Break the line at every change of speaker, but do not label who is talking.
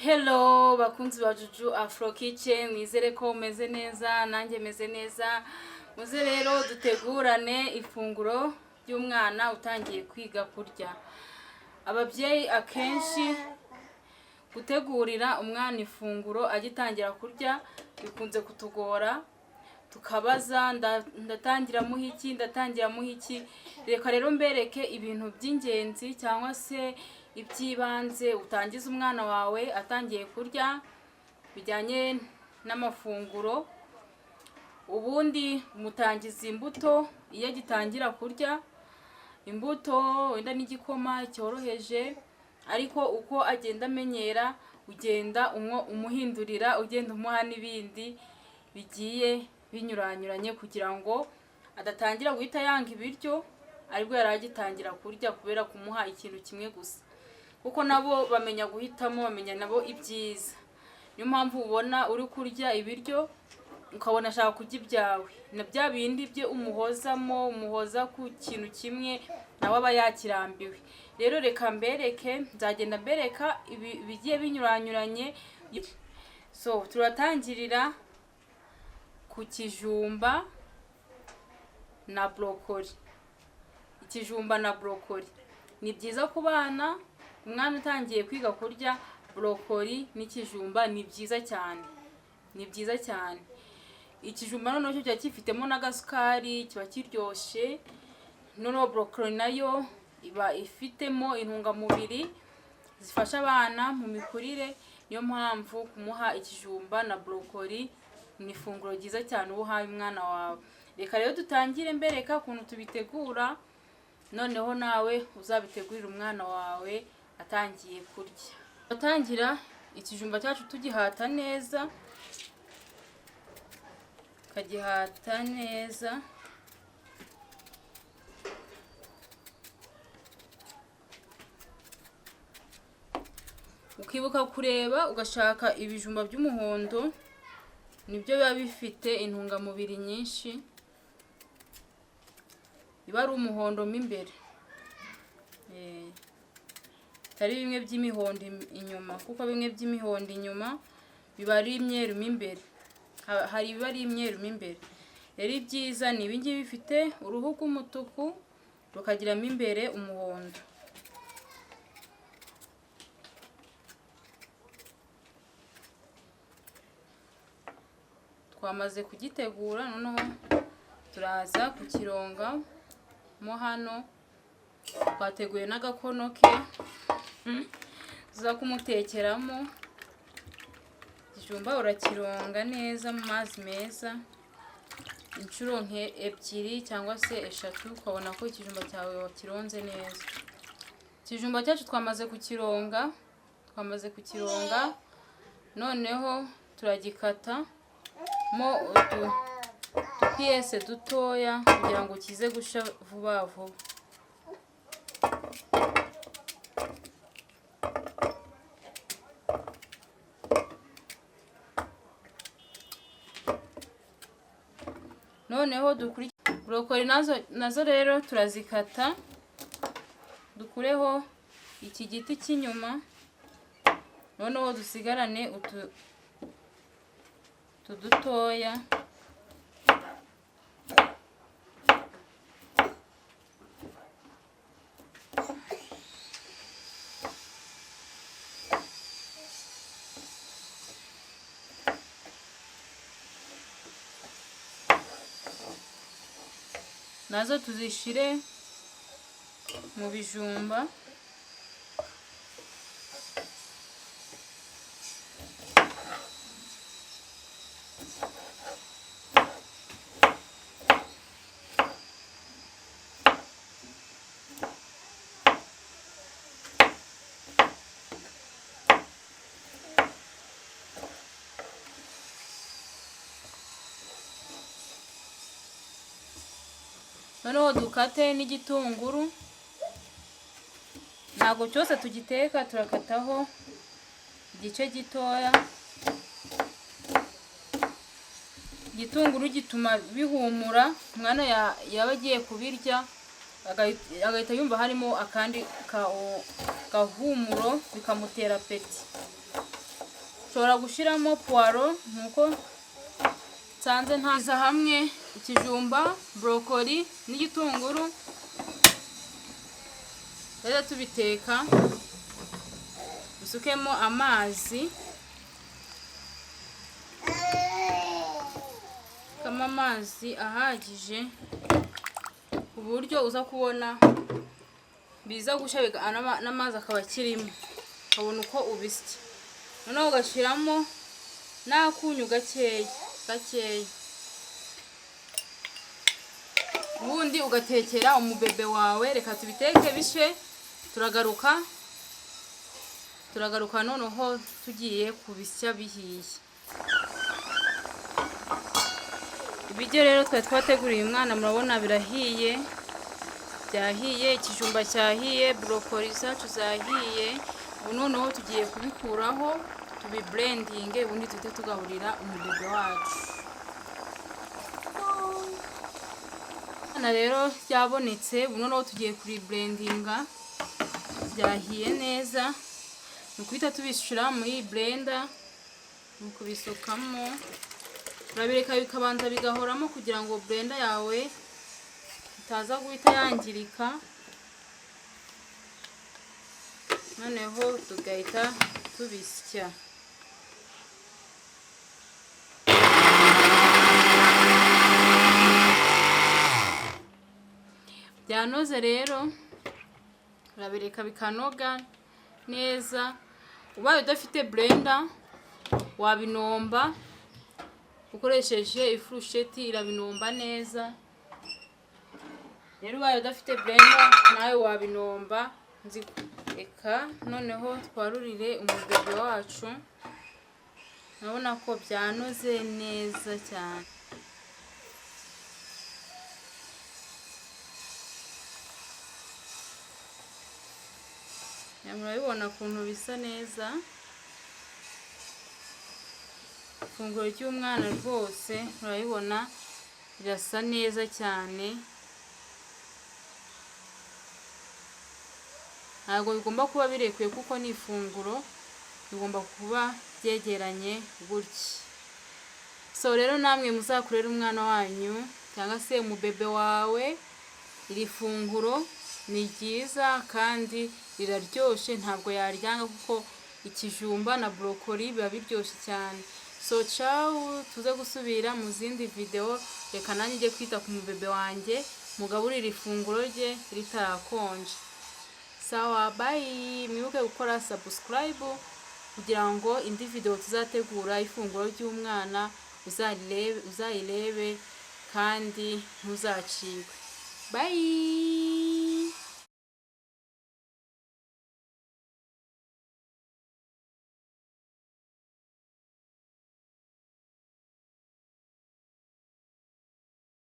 Hello bakunzi ba Juju Afro Kitchen, nizere ko meze neza nanjye meze neza. Muze rero dutegurane ifunguro ry'umwana utangiye kwiga kurya. Ababyeyi akenshi gutegurira umwana ifunguro agitangira kurya bikunze kutugora, tukabaza ndatangira muhiki. Reka rero mbereke ibintu by'ingenzi cyangwa se ibyibanze utangiza umwana wawe atangiye kurya bijyanye n'amafunguro. Ubundi mutangiza imbuto iyo agitangira kurya, imbuto wenda n'igikoma cyoroheje, ariko uko agenda amenyera ugenda umuhindurira, ugenda umuha n'ibindi bigiye binyuranyuranye kugira ngo adatangira guhita yanga ibiryo aribwo yaragitangira kurya kubera kumuha ikintu kimwe gusa, kuko nabo bamenya guhitamo, bamenya nabo ibyiza. Niyo mpamvu ubona uri kurya ibiryo ukabona ashaka kurya ibyawe, na bya bindi bye umuhoza ku kintu kimwe nawe aba yakirambiwe. Rero reka mbereke, nzagenda mbereka bigiye binyuranyuranye. So turatangirira ku kijumba na brokoli. Ikijumba na brokoli ni byiza ku bana. Umwana utangiye kwiga kurya brokoli n'ikijumba ni byiza cyane, ni byiza cyane. Ikijumba noneho cyo cyifitemo n'agasukari, kiba kiryoshye. Noneho brokoli nayo iba ifitemo intungamubiri zifasha abana mu mikurire. Niyo mpamvu kumuha ikijumba na brokoli ni ifunguro ryiza cyane uba uhaye umwana wawe. Reka rero dutangire mbereka ukuntu tubitegura, noneho nawe uzabitegurira umwana wawe atangiye kurya. Tutangira ikijumba cyacu tugihata neza, kagihata neza. Ukibuka kureba ugashaka ibijumba by'umuhondo, nibyo biba bifite intungamubiri nyinshi, biba ari umuhondo mo imbere, atari bimwe by'imihondo inyuma, kuko bimwe by'imihondo inyuma biba ari imyeru mo imbere, hari ibiba ari imyeru mo imbere. Rero ibyiza ni ibingibi bifite uruhu rw'umutuku rukagiramo imbere umuhondo. Twamaze kugitegura, noneho turaza kukironga mo hano. Twateguye n'agakono ke tuza kumutekeramo. Ikijumba urakironga neza mu mazi meza inshuro ebyiri cyangwa se eshatu, ukabona ko ikijumba cyawe wakironze neza. Ikijumba cyacu twamaze kukironga, noneho turagikata mo udupiyese dutoya kugira ngo kize gusha vuba vuba. Noneho brokoli nazo rero turazikata, dukureho iki giti cy'inyuma, noneho dusigarane utu dutoya. Nazo tuzishire mu bijumba. Noneho dukate n'igitunguru, ntabwo cyose tugiteka, turakataho igice gitoya. Igitunguru gituma bihumura, umwana yaba agiye kubirya agahita yumva harimo akandi gahumuro bikamutera apeti. ushobora gushyiramo puwaro nkuko nsanze ntaza hamwe ikijumba, brokoli n'igitunguru. Rero tubiteka usukemo amazi, kama amazi ahagije ku buryo uza kubona biza gushya n'amazi akaba akirimo, ukabona uko ubisya. Noneho ugashyiramo n'akunyu gakeya, ubundi ugatekera umubebe wawe. Reka tubiteke bishye, turagaruka noneho tugiye kubisya bihiye. Ibiryo rero twari twateguriye umwana murabona birahiye, byahiye, ikijumba cyahiye, brokoli zacu zahiye. Ubu noneho tugiye kubikuraho tubiblendinge, ubundi tuhite tugaburira umubebe wacu. Hano rero byabonetse, ubu noneho tugiye kuriblendinga, byahiye neza. Nukuhita tubishyira muri blender, kubisukamo, urabireka bikabanza bigahoramo kugira ngo blender yawe itaza guhita yangirika. Noneho tugahita tubisya. Byanoze rero, urabireka bikanoga neza. Ubaye udafite blender wabinomba ukoresheje ifurusheti, irabinomba neza. Rero ubaye udafite blender nawe wabinomba. Reka noneho twarurire umubebe wacu, urabona ko byanoze neza cyane. Murabibona ukuntu bisa neza. Ifunguro ry'umwana rwose murabibona birasa neza cyane. Ntabwo bigomba kuba birekuye kuko ni ifunguro, bigomba kuba byegeranye gutya. So rero namwe muzakorera umwana wanyu cyangwa se umubebe wawe iri funguro. Ni ryiza kandi riraryoshye, ntabwo yaryanga kuko ikijumba na brokoli biba biryoshye cyane. So ciao, tuze gusubira mu zindi video. Reka nanjye njye kwita ku mubebe wanjye, mugaburira ifunguro rye ritarakonje. Sawa, bye. Mwibuke gukora subscribe kugira ngo indi video tuzategura ifunguro ry'umwana uzayirebe kandi ntuzacikwe. Bye.